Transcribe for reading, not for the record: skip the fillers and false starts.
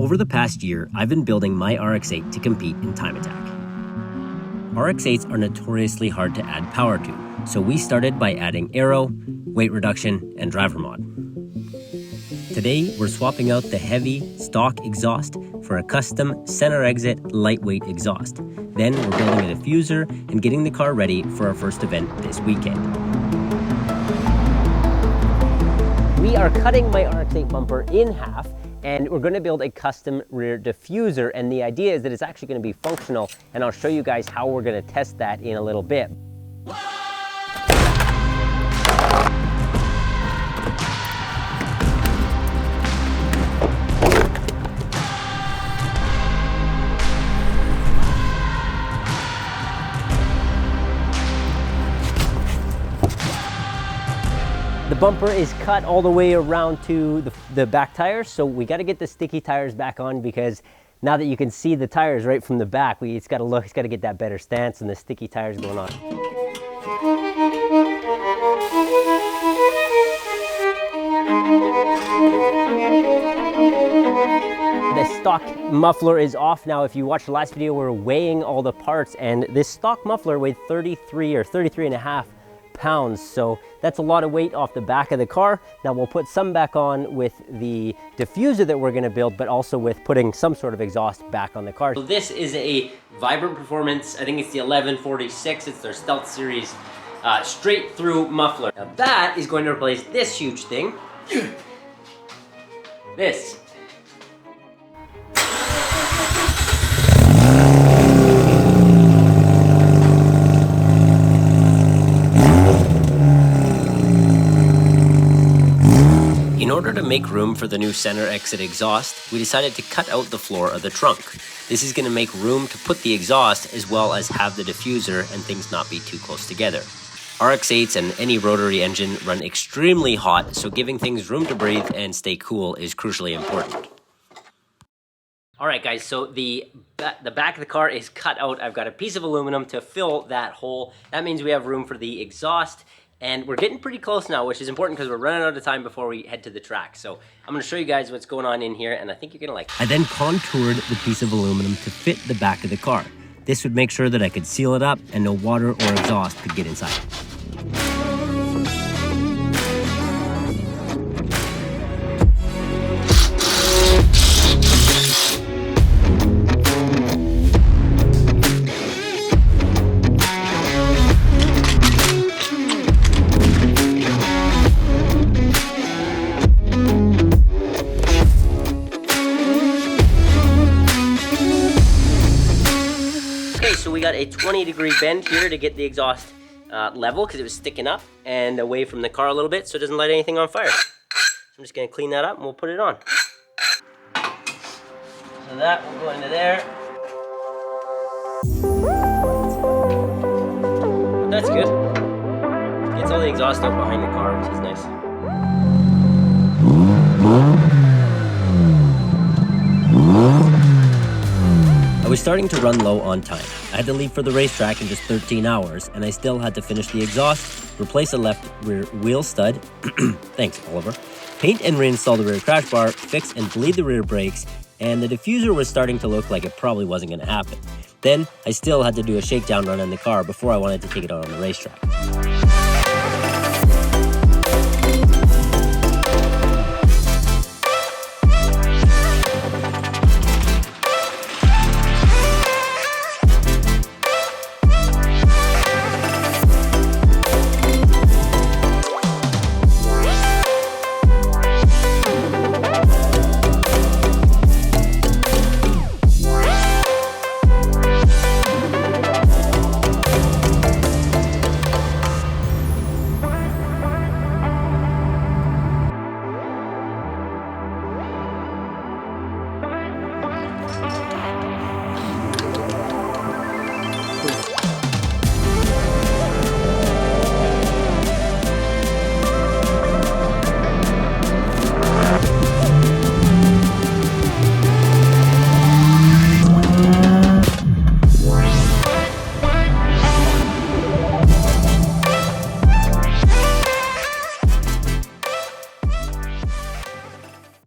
Over the past year, I've been building my RX-8 to compete in time attack. RX-8s are notoriously hard to add power to, so we started by adding aero, weight reduction, and driver mod. Today, we're swapping out the heavy, stock exhaust for a custom center exit lightweight exhaust. Then we're building a diffuser and getting the car ready for our first event this weekend. We are cutting my RX-8 bumper in half, and we're going to build a custom rear diffuser, and the idea is that it's actually going to be functional, and I'll show you guys how we're going to test that in a little bit. The bumper is cut all the way around to the back tires, so we got to get the sticky tires back on, because now that you can see the tires right from the back, it's got to get that better stance, and the sticky tires going on. The stock muffler is off now. If you watched the last video, we're weighing all the parts, and this stock muffler weighed 33 or 33 and a half pounds, so that's a lot of weight off the back of the car. Now we'll put some back on with the diffuser that we're going to build, but also with putting some sort of exhaust back on the car. So this is a Vibrant Performance, I think it's the 1146, it's their Stealth Series straight through muffler. Now that is going to replace this huge thing. This. In order to make room for the new center exit exhaust, we decided to cut out the floor of the trunk. This is going to make room to put the exhaust as well as have the diffuser and things not be too close together. RX-8s and any rotary engine run extremely hot, so giving things room to breathe and stay cool is crucially important. Alright guys, so the back of the car is cut out. I've got a piece of aluminum to fill that hole. That means we have room for the exhaust. And we're getting pretty close now, which is important because we're running out of time before we head to the track. So I'm going to show you guys what's going on in here, and I think you're going to like it. I then contoured the piece of aluminum to fit the back of the car. This would make sure that I could seal it up and no water or exhaust could get inside. So we got a 20-degree bend here to get the exhaust level, because it was sticking up and away from the car a little bit so it doesn't light anything on fire. So I'm just going to clean that up and we'll put it on. So that will go into there. But that's good. Gets all the exhaust out behind the car, which is nice. I was starting to run low on time. I had to leave for the racetrack in just 13 hours, and I still had to finish the exhaust, replace a left rear wheel stud, thanks Oliver, paint and reinstall the rear crash bar, fix and bleed the rear brakes, and the diffuser was starting to look like it probably wasn't going to happen. Then, I still had to do a shakedown run in the car before I wanted to take it out on the racetrack.